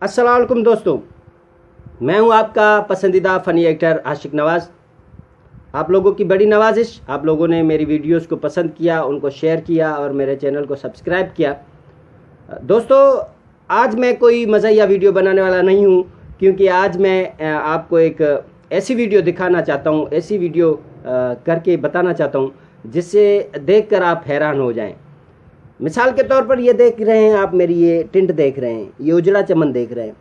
अस्सलाम वालेकुम दोस्तों, मैं हूं आपका पसंदीदा फ़नी एक्टर आशिक नवाज़। आप लोगों की बड़ी नवाजिश, आप लोगों ने मेरी वीडियोस को पसंद किया, उनको शेयर किया और मेरे चैनल को सब्सक्राइब किया। दोस्तों, आज मैं कोई मज़ाहिया वीडियो बनाने वाला नहीं हूं, क्योंकि आज मैं आपको एक ऐसी वीडियो दिखाना चाहता हूं, ऐसी वीडियो करके बताना चाहता हूं जिससे देखकर आप हैरान हो जाएं। मिसाल के तौर पर ये देख रहे हैं आप, मेरी ये टिंट देख रहे हैं, ये उजड़ा चमन देख रहे हैं।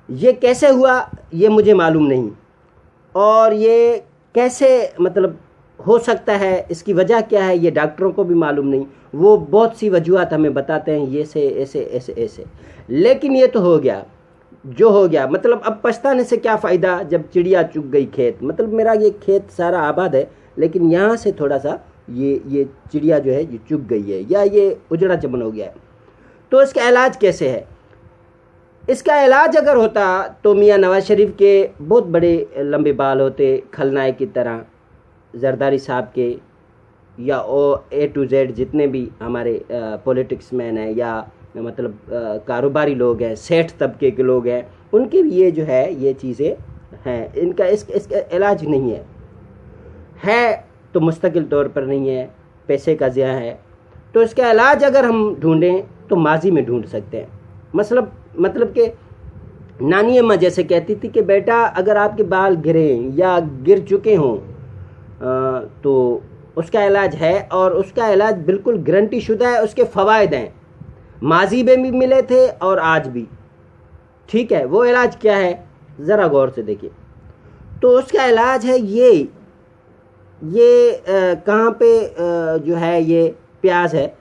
ये कैसे हुआ ये मुझे मालूम नहीं, और ये कैसे मतलब हो सकता है, इसकी वजह क्या है ये डॉक्टरों को भी मालूम नहीं। वो बहुत सी वजूहत हमें बताते हैं, ये से ऐसे ऐसे ऐसे, लेकिन ये तो हो गया जो हो गया। मतलब अब पछताने से क्या फ़ायदा जब चिड़िया चुग गई खेत। मतलब मेरा ये खेत सारा आबाद है, लेकिन यहाँ से थोड़ा सा ये चिड़िया जो है ये चुग गई है, या ये उजड़ा चमन हो गया है। तो इसका इलाज कैसे है? इसका इलाज अगर होता तो मियाँ नवाज शरीफ के बहुत बड़े लंबे बाल होते, खलनायक की तरह, जरदारी साहब के, या A to Z जितने भी हमारे पॉलिटिक्स मैन हैं, या मतलब कारोबारी लोग हैं, सेठ तबके के लोग हैं, उनके भी ये जो है ये चीज़ें हैं। इनका इसका इलाज नहीं है तो मुस्तकिल तौर पर नहीं है, पैसे का ज़िया है। तो इसका इलाज अगर हम ढूंढें तो माजी में ढूंढ सकते हैं। मतलब कि नानी अम्मा जैसे कहती थी कि बेटा अगर आपके बाल गिरें या गिर चुके हों तो उसका इलाज है, और उसका इलाज बिल्कुल गारंटी शुदा है। उसके फ़वाइद हैं, माजी में भी मिले थे और आज भी। ठीक है, वो इलाज क्या है ज़रा गौर से देखिए। तो उसका इलाज है ये कहाँ पे जो है ये प्याज है,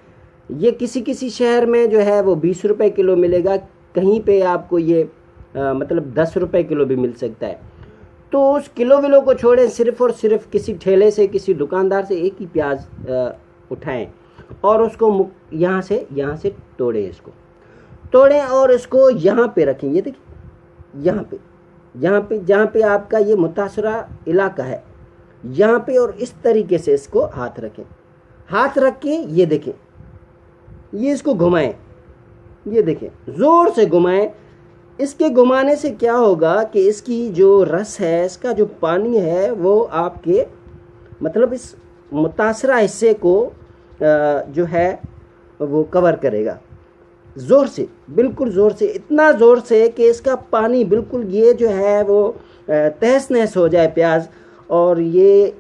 ये किसी शहर में जो है वो 20 रुपए किलो मिलेगा, कहीं पे आपको ये मतलब 10 रुपए किलो भी मिल सकता है। तो उस किलो विलो को छोड़ें, सिर्फ़ और सिर्फ किसी ठेले से, किसी दुकानदार से एक ही प्याज उठाएं और उसको यहाँ से तोड़ें, इसको तोड़ें और इसको यहाँ पे रखें। ये देखिए, यहाँ पे जहाँ पे आपका ये मुतासरा इलाका है, यहाँ पे, और इस तरीके से इसको हाथ रखें। हाथ रख के ये देखें, ये इसको घुमाएं, ये देखें, ज़ोर से घुमाएं। इसके घुमाने से क्या होगा कि इसकी जो रस है, इसका जो पानी है, वो आपके मतलब इस मुतासरा हिस्से को जो है वो कवर करेगा। ज़ोर से, बिल्कुल ज़ोर से, इतना ज़ोर से कि इसका पानी बिल्कुल ये जो है वो तहस नहस हो जाए प्याज, और ये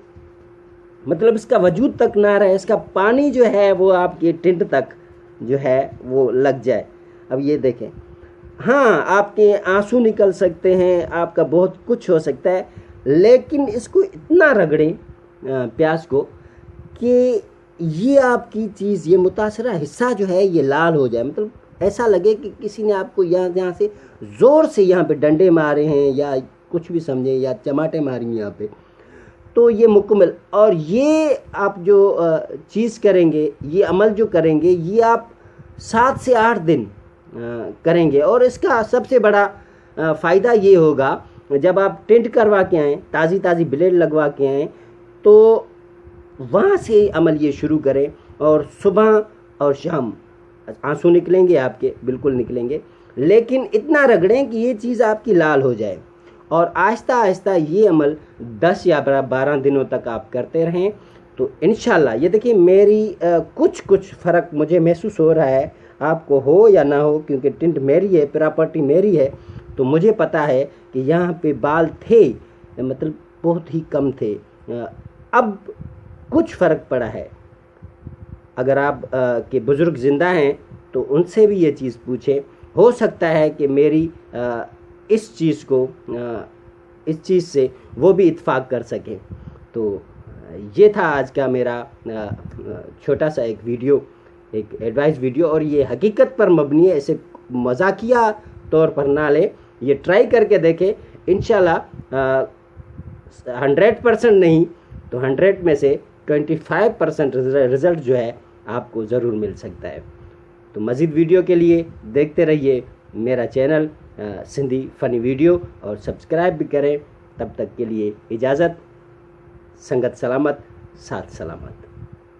मतलब इसका वजूद तक ना रहे, इसका पानी जो है वो आपके टिंट तक जो है वो लग जाए। अब ये देखें, हाँ आपके आंसू निकल सकते हैं, आपका बहुत कुछ हो सकता है, लेकिन इसको इतना रगड़ें प्याज को कि ये आपकी चीज़, ये मुतासरा हिस्सा जो है ये लाल हो जाए। मतलब ऐसा लगे कि किसी ने आपको यहाँ से ज़ोर से यहाँ पे डंडे मारे हैं, या कुछ भी समझें, या चमाटे मारी हैं यहाँ पे। तो ये मुकम्मल, और ये आप जो चीज़ करेंगे, ये अमल जो करेंगे, ये आप 7 से 8 दिन करेंगे। और इसका सबसे बड़ा फ़ायदा ये होगा, जब आप टिंट करवा के आएँ, ताज़ी ब्लेड लगवा के आएँ, तो वहाँ से अमल ये शुरू करें, और सुबह और शाम आंसू निकलेंगे आपके, बिल्कुल निकलेंगे, लेकिन इतना रगड़ें कि ये चीज़ आपकी लाल हो जाए। और आहिस्ता आहिस्ता ये अमल 10 या 12 दिनों तक आप करते रहें, तो इंशाल्लाह ये देखिए मेरी कुछ फ़र्क मुझे महसूस हो रहा है। आपको हो या ना हो, क्योंकि टिंट मेरी है, प्रॉपर्टी मेरी है, तो मुझे पता है कि यहाँ पे बाल थे, मतलब बहुत ही कम थे। अब कुछ फ़र्क पड़ा है। अगर आप के बुज़ुर्ग ज़िंदा हैं तो उनसे भी ये चीज़ पूछें, हो सकता है कि मेरी इस चीज़ से वो भी इत्फाक कर सकें। तो ये था आज का मेरा छोटा सा एक वीडियो, एक एडवाइस वीडियो, और ये हकीकत पर मबनी है, ऐसे मजाकिया तौर पर ना लें, ये ट्राई करके देखें। इंशाल्लाह 100% नहीं तो 100 में से 25% रिज़ल्ट जो है आपको ज़रूर मिल सकता है। तो मज़ीद वीडियो के लिए देखते रहिए मेरा चैनल सिंधी फ़नी वीडियो, और सब्सक्राइब भी करें। तब तक के लिए इजाज़त, संगत सलामत, साथ सलामत।